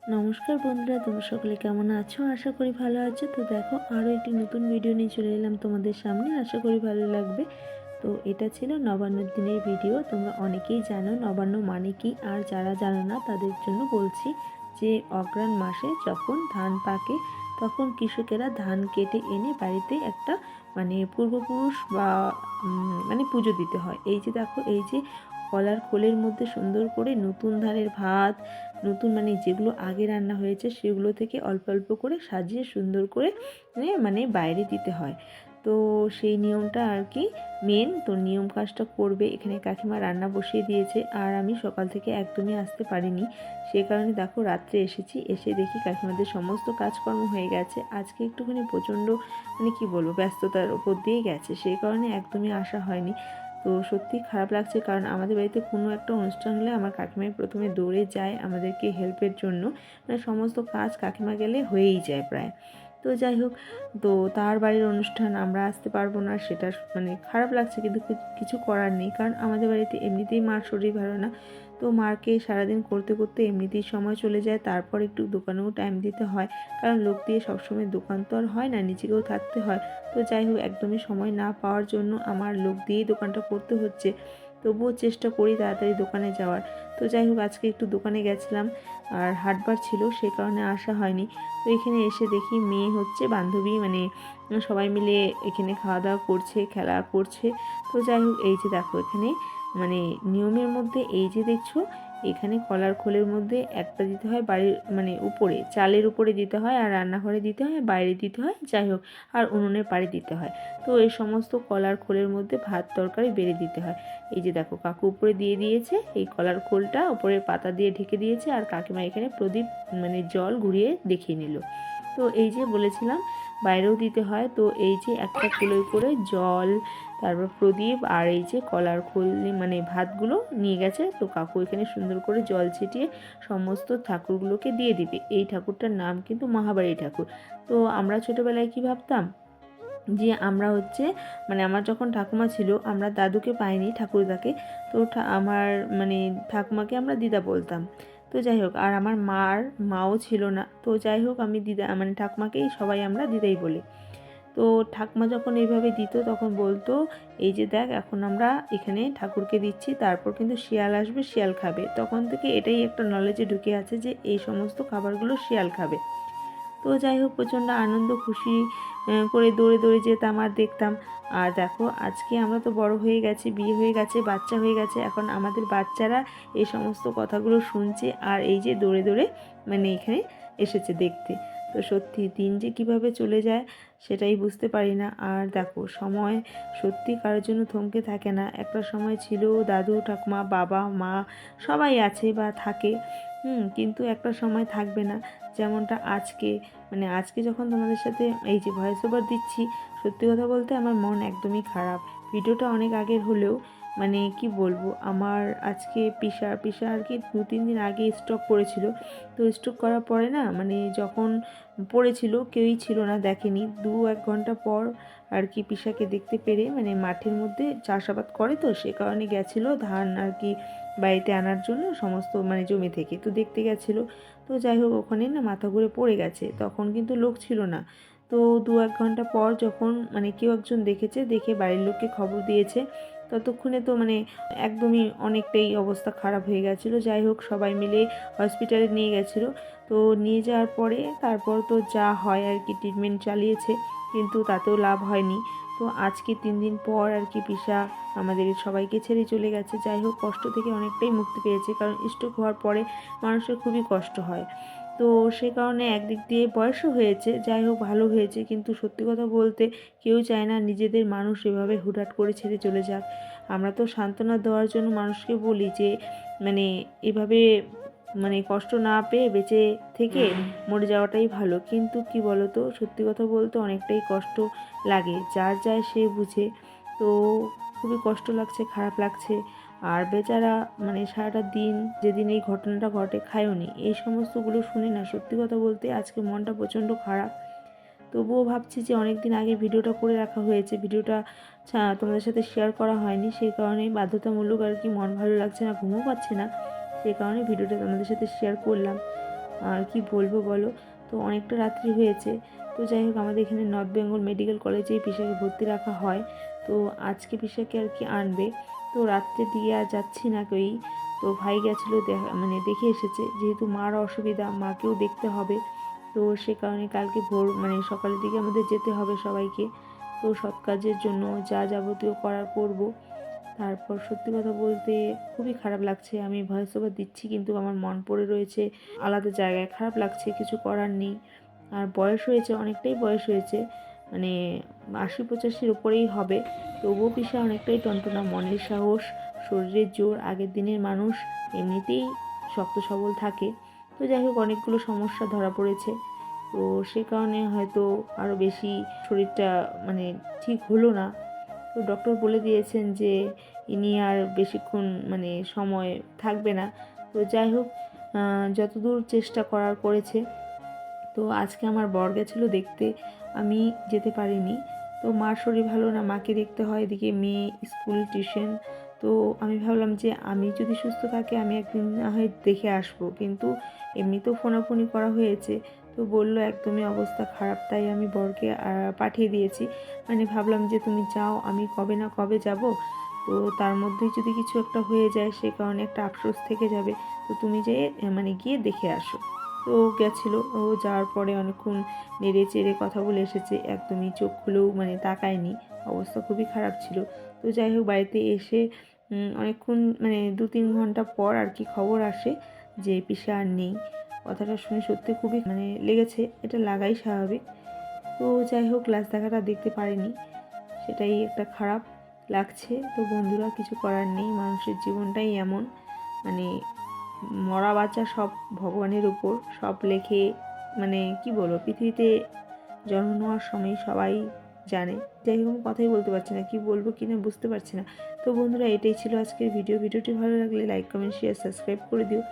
নমস্কার বন্ধুরা, তোমরা সকলে কেমন আছো? আশা করি ভালো আছো। তো দেখো, আরও একটি নতুন ভিডিও নিয়ে চলে এলাম তোমাদের সামনে। আশা করি ভালো লাগবে। তো এটা ছিল নবান্নর দিনের ভিডিও। তোমরা অনেকেই জানো নবান্ন মানে কি, আর যারা জানো না তাদের জন্য বলছি যে অগ্রহায়ণ মাসে যখন ধান পাকে তখন কৃষকেরা ধান কেটে এনে বাড়িতে একটা পূর্বপুরুষ বা পুজো দিতে হয়। এই যে দেখো, এই যে কলার খোলের মধ্যে সুন্দর করে নতুন ধানের ভাত, নতুন যেগুলো আগে রান্না হয়েছে সেগুলো থেকে অল্প অল্প করে সাজিয়ে সুন্দর করে বাইরে দিতে হয়। তো সেই নিয়মটা আর কি মেন। তো নিয়ম কাজটা করবে এখানে কাকিমা রান্না বসিয়ে দিয়েছে, আর আমি সকাল থেকে একদমই আসতে পারিনি। সেই কারণে দেখো রাত্রে এসেছি, এসে দেখি কাকিমাদের সমস্ত কাজকর্ম হয়ে গেছে। আজকে একটুখানি প্রচণ্ড কি বলবো, ব্যস্ততার ওপর দিয়ে গেছে, সেই কারণে একদমই আসা হয়নি। তো সত্যি খারাপ লাগছে, কারণ আমাদের বাড়িতে কোনো একটা অনুষ্ঠান হলে আমার কাকিমাই প্রথমে দৌড়ে যায় আমাদেরকে হেল্পের জন্য। সমস্ত কাজ কাকিমা গেলে হয়েই যায় প্রায়। তো যাই হোক, তো তার বাড়ির অনুষ্ঠান আমরা আসতে পারবো না, সেটা খারাপ লাগছে, কিন্তু কিছু করার নেই, কারণ আমাদের বাড়িতে এমনিতেই মার শরীর ভালো না। তো মাকে সারাদিন করতে করতে এমনিতেই সময় চলে যায়, তারপর একটু দোকানেও টাইম দিতে হয়, কারণ লোক দিয়ে সবসময় দোকান তো আর হয় না, নিজেকেও থাকতে হয়। তো যাই হোক, একদমই সময় না পাওয়ার জন্য আমার লোক দিয়েই দোকানটা করতে হচ্ছে। তবুও চেষ্টা করি তাড়াতাড়ি দোকানে যাওয়ার। তো যাই হোক, আজকে একটু দোকানে গেছিলাম, আর হাটবার ছিল, সেই কারণে আসা হয়নি। তো এখানে এসে দেখি মেয়ে হচ্ছে বান্ধবী সবাই মিলে এখানে খাওয়া দাওয়া করছে, খেলা করছে। তো যাই হোক, এই যে দেখো এখানে নিয়মের মধ্যে এই যে দেখছো, এখানে কলার খোলের মধ্যে একটা দিতে হয় বাড়ির উপরে, চালের উপরে দিতে হয়, আর রান্নাঘরে দিতে হয়, বাইরে দিতে হয়, যাই হোক, আর উনুনের পাড়ে দিতে হয়। তো এই সমস্ত কলার খোলের মধ্যে ভাত তরকারি বেড়ে দিতে হয়। এই যে দেখো, কাকু উপরে দিয়ে দিয়েছে এই কলার খোলটা, উপরে পাতা দিয়ে ঢেকে দিয়েছে, আর কাকিমা এখানে প্রদীপ জল ঘুরিয়ে দেখিয়ে নিল। তো এই যে বলেছিলাম বাইরেও দিতে হয়। তো এই যে একটা কুলোয় করে জল, তারপর প্রদীপ, আর এই যে কলার খোল ভাতগুলো নিয়ে গেছে। তো কাকু এখানে সুন্দর করে জল ছিটিয়ে সমস্ত ঠাকুরগুলোকে দিয়ে দিবে। এই ঠাকুরটার নাম কিন্তু মহাবাড়ি ঠাকুর। তো আমরা ছোটোবেলায় কি ভাবতাম যে আমরা হচ্ছে আমার যখন ঠাকুমা ছিল, আমরা দাদুকে পাইনি, ঠাকুরদাকে। তো আমার ঠাকুমাকে আমরা দিদা বলতাম। তো যাই হোক, আর আমার মাও ছিল না। তো যাই হোক, আমি দিদা ঠাকুমাকেই সবাই আমরা দিদাই বলি। তো ঠাকুমা যখন এইভাবে দিত তখন বলতো, এই যে দেখ, এখন আমরা এখানে ঠাকুরকে দিচ্ছি, তারপর কিন্তু শিয়াল আসবে, শিয়াল খাবে। তখন থেকে এটাই একটা নলেজে ঢুকে আছে যে এই সমস্ত খাবারগুলো শিয়াল খাবে। তো যাই হোক, প্রচণ্ড আনন্দ খুশি করে দৌড়ে দৌড়ে যেতাম আর দেখতাম। আর দেখো, আজকে আমরা তো বড় হয়ে গেছি, বিয়ে হয়ে গেছে, বাচ্চা হয়ে গেছে, এখন আমাদের বাচ্চারা এই সমস্ত কথাগুলো শুনছে, আর এই যে দৌড়ে দৌড়ে এখানে এসেছে দেখতে। তো সত্যি দিন যে কীভাবে চলে যায় সেটাই বুঝতে পারি না। আর দেখো, সময় সত্যি কারোর জন্য থমকে থাকে না। একটা সময় ছিল দাদু ঠাকুমা বাবা মা সবাই আছে বা থাকে, কিন্তু একটা সময় থাকবে না। যেমনটা আজকে আজকে যখন তোমাদের সাথে এই যে ভয়েস ওভার দিচ্ছি, সত্যি কথা বলতে আমার মন একদমই খারাপ। ভিডিওটা অনেক আগের হলেও কি বলবো, আমার আজকে পিসা আর কি 2-3 দিন আগে স্ট্রোক করেছিল। তো স্ট্রোক করার পরে না যখন পড়েছিল কেউই ছিল না, দেখেনি। 2-1 ঘন্টা পর আর কি পিসাকে দেখতে পেরে, মাঠের মধ্যে চাষাবাদ করে, তো সে কারণে গেছিলো ধান আর কি বাড়িতে আনার জন্য সমস্ত জমি থেকে। তো দেখতে গেছিলো। তো যাই হোক, ওখানে না মাথা ঘুরে পড়ে গেছে, তখন কিন্তু লোক ছিল না। তো 2-1 ঘন্টা পর যখন কেউ একজন দেখেছে, দেখে বাড়ির লোককে খবর দিয়েছে, ততক্ষণে তো একদমই অনেকটাই অবস্থা খারাপ হয়ে গেছিলো। যাই হোক, সবাই মিলে হসপিটালে নিয়ে গেছিলো। তো নিয়ে যাওয়ার পরে তারপর তো যা হয় আর কি ট্রিটমেন্ট চালিয়েছে, কিন্তু তাতেও লাভ হয়নি। তো আজকে 3 দিন পর আর কি পিসা আমাদের সবাইকে ছেড়ে চলে গেছে। যাই হোক, কষ্ট থেকে অনেকটাই মুক্তি পেয়েছে, কারণ স্ট্রোক হওয়ার পরে মানুষের খুবই কষ্ট হয়। তো সে কারণে একদিক দিয়ে বয়সও হয়েছে, যাই হোক ভালো হয়েছে, কিন্তু সত্যি কথা বলতে কেউ চায় না নিজেদের মানুষ এভাবে হুটহাট করে ছেড়ে চলে যাক। আমরা তো সান্ত্বনা দেওয়ার জন্য মানুষকে বলি যে এভাবে কষ্ট না পেয়ে বেঁচে থেকে মরে যাওয়াটাই ভালো, কিন্তু কি বলতো, সত্যি কথা বলতে অনেকটাই কষ্ট লাগে, যার যায় সে বুঝে। তো খুবই কষ্ট লাগছে, খারাপ লাগছে। আর বেচারা সারাটা দিন যেদিন এই ঘটনাটা ঘটে খায়ওনি, এই সমস্তগুলো শুনে না সত্যি কথা বলতে আজকে মনটা প্রচণ্ড খারাপ। তবুও ভাবছি যে অনেক দিন আগে ভিডিওটা করে রাখা হয়েছে, ভিডিওটা তোমাদের সাথে শেয়ার করা হয়নি, সেই কারণেই বাধ্যতামূলক আর কি, মন ভালো লাগছে না, ঘুমও পাচ্ছে না, সেই কারণে ভিডিওটা তোমাদের সাথে শেয়ার করলাম। আর কি বলবো বলো। তো অনেকটা রাত্রি হয়েছে। তো যাই হোক, আমাদের এখানে নর্থ বেঙ্গল মেডিকেল কলেজে পিসাকে ভর্তি রাখা হয়। তো আজকে পিসাকে আর কি আনবে। তো রাত্রে দিয়ে আর যাচ্ছি না কই। তো ভাই গেছিলো মানে দেখে এসেছে, যেহেতু মার অসুবিধা, মাকেও দেখতে হবে। তো সে কারণে কালকে ভোর মানে সকালের দিকে আমাদের যেতে হবে সবাইকে। তো সৎ কাজের জন্য যা যাবতীয় করার করব। তারপর সত্যি কথা বলতে খুবই খারাপ লাগছে, আমি ভয়েস ওভার দিচ্ছি কিন্তু আমার মন পড়ে রয়েছে আলাদা জায়গায়। খারাপ লাগছে, কিছু করার নেই। আর বয়স হয়েছে, অনেকটাই বয়স হয়েছে, মানে ৮০-৮৫ উপরেই হবে। তবুও পিসা অনেকটাই টনটনা, মনের সাহস, শরীরের জোর। আগের দিনের মানুষ এমনিতেই শক্ত সবল থাকে। তো যাই হোক, অনেকগুলো সমস্যা ধরা পড়েছে। তো সে কারণে হয়তো আরও বেশি শরীরটা মানে ঠিক হলো না। তো ডক্টর বলে দিয়েছেন যে ইনি আর বেশিক্ষণ মানে সময় থাকবে না। তো যাই হোক, যতদূর চেষ্টা করার করেছে। তো আজকে আমার বর গেছিলো দেখতে, আমি যেতে পারিনি। তো মার শরীর ভালো না, মাকে দেখতে হয়, এদিকে মেয়ে স্কুল টিউশন। তো আমি ভাবলাম যে আমি যদি সুস্থ থাকি আমি একদিন না হয় দেখে আসবো, কিন্তু এমনিতেও ফোনাফোনি করা হয়েছে। তো বলল একদমই অবস্থা খারাপ, তাই আমি বরকে পাঠিয়ে দিয়েছি। মানে ভাবলাম যে তুমি যাও, আমি কবে না কবে যাব। তো তার মধ্যেই যদি কিছু একটা হয়ে যায় সে কারণে একটা আফসোস থেকে যাবে। তো তুমি যে মানে গিয়ে দেখে আসো। তো গেছিলো, ও যাওয়ার পরে অনেকক্ষণ নেড়ে চেড়ে কথা বলে এসেছে, একদমই চোখ খুলেও মানে তাকায়নি, অবস্থা খুবই খারাপ ছিল। তো যাই হোক, বাড়িতে এসে অনেকক্ষণ মানে ২-৩ ঘন্টা পর আর কি খবর আসে যে পিসা আর নেই। কথাটা শুনে সত্যি খুবই মানে লেগেছে, এটা লাগাই স্বাভাবিক। তো যাই হোক, লাশ দেখাটা দেখতে পারিনি, সেটাই একটা খারাপ লাগছে। তো বন্ধুরা, কিছু করার নেই, মানুষের জীবনটাই এমন, মানে মরা বাঁচা সব ভগবানের উপর, সব লেখে। মানে কি বলবো, পৃথিবীতে জন্ম নেওয়ার সময় সবাই জানে। যাই হোক, কথাই বলতে পারছি না, কি বলবো কি না বুঝতে পারছি না। তো বন্ধুরা, এটাই ছিল আজকের ভিডিওটি ভালো লাগলে লাইক কমেন্ট শেয়ার সাবস্ক্রাইব করে দিও।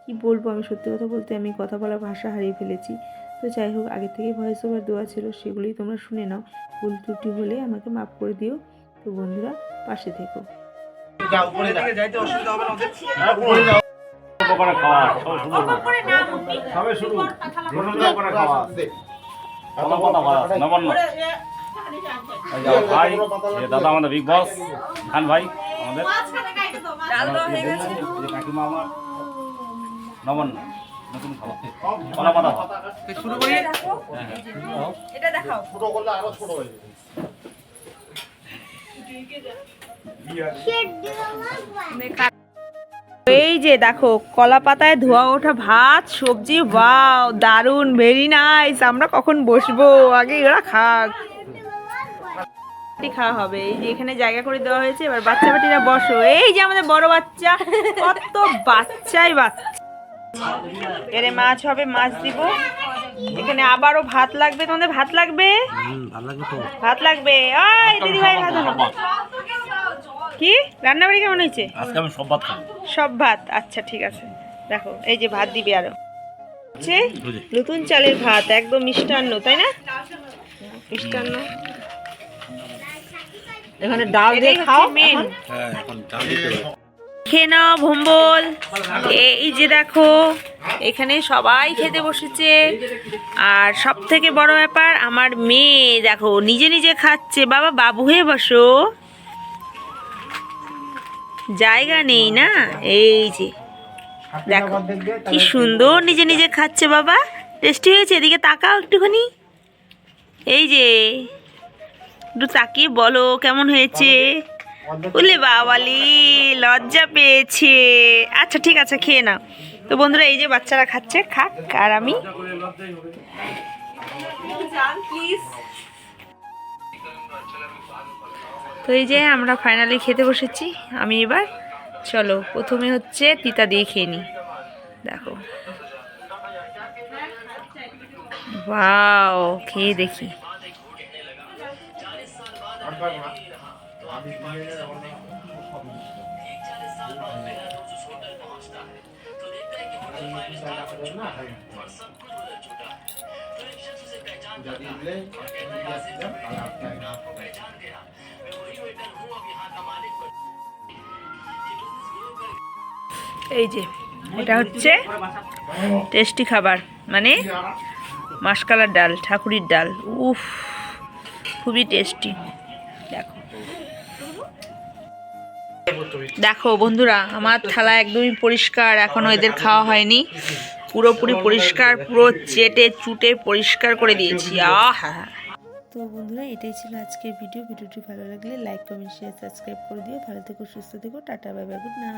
কি বলবো, আমি সত্যি কথা বলতে আমি কথা বলার ভাষা হারিয়ে ফেলেছি। তো যাই হোক, আগে থেকেই ভয়েস ওভার দেওয়া ছিল, সেগুলোই তোমরা শুনে নাও। ভুল ত্রুটি হলে আমাকে মাফ করে দিও। তো বন্ধুরা, পাশে থেকো। দাদা আমাদের বিগ বস খান ভাই, আমাদের কাকিমা আমার নবান্ন নতুন খাবার কলা পাতা শুরু করি। এটা দেখাও, ছোট করলে আরো ছোট হয়ে যাবে। এই যে দেখো, কলা পাতায় ধোয়া ওঠা ভাত, সবজি, ওয়াও দারুন, ভেরি নাইস। আমরা কখন বসবো, আগে এরা খাক, খাওয়া হবে। এই যে এখানে জায়গা করে দেওয়া হয়েছে, এবার বাচ্চা বাটিরা বসো। এই যে আমাদের বড় বাচ্চা, কত বাচ্চাই বাচ্চা। এরে মাছ হবে, মাছ দিব। এখানে আবারও ভাত লাগবে, তোমাদের ভাত লাগবে? ভাত লাগবে। ওই দিদি ভাই, ভাত আনো। কি রান্নাবাড়ি কেমন হয়েছে? আজকে আমি সব ভাত খাবো। সব ভাত, আচ্ছা ঠিক আছে। দেখো, এই যে ভাত দিবি আরো। নতুন চালের ভাত, একদম মিষ্টান্ন, তাই না? মিষ্টান্ন। এখানে ডাল দিয়ে খাও। খেয়ে নাও ভম্বল। এই যে দেখো, এখানে সবাই খেতে বসেছে। আর সব থেকে বড় ব্যাপার, আমার মেয়ে দেখো নিজে নিজে খাচ্ছে। বাবা, বাবু হয়ে বসো, জায়গা নেই না। এই যে দেখো কি সুন্দর নিজে নিজে খাচ্ছে। বাবা, টেস্টি হয়েছে? এদিকে তাকাও একটুখানি, এই যে একটু তাকিয়ে বলো কেমন হয়েছে। বলে বাবালি, লজ্জা পেয়েছে। আচ্ছা ঠিক আছে, খেয়ে নাও। তো বন্ধুরা, এই যে বাচ্চারা খাচ্ছে, খাক, আর আমি তো এই যে আমরা ফাইনালি খেতে বসেছি। আমি এবার চলো প্রথমে হচ্ছে তিতা দিয়ে খেয়ে নিই। দেখো, ওয়াও, খেয়ে দেখি। এই যে এটা হচ্ছে টেস্টি খাবার, মানে মাসকালার ডাল, ঠাকুরির ডাল। উফ, খুবই টেস্টি। দেখো দেখো বন্ধুরা, আমার থালা একদমই পরিষ্কার, এখনো এদের খাওয়া হয়নি। পুরোপুরি পরিষ্কার, পুরো চেটে চুটে পরিষ্কার করে দিয়েছি। আহা, তো বন্ধুরা, এটাই ছিল আজকের ভিডিওটি ভালো লাগলে লাইক কমেন্ট শেয়ার সাবস্ক্রাইব করে দিও। ভালো থেকো, সুস্থ থেকো, tata, bye bye, good night.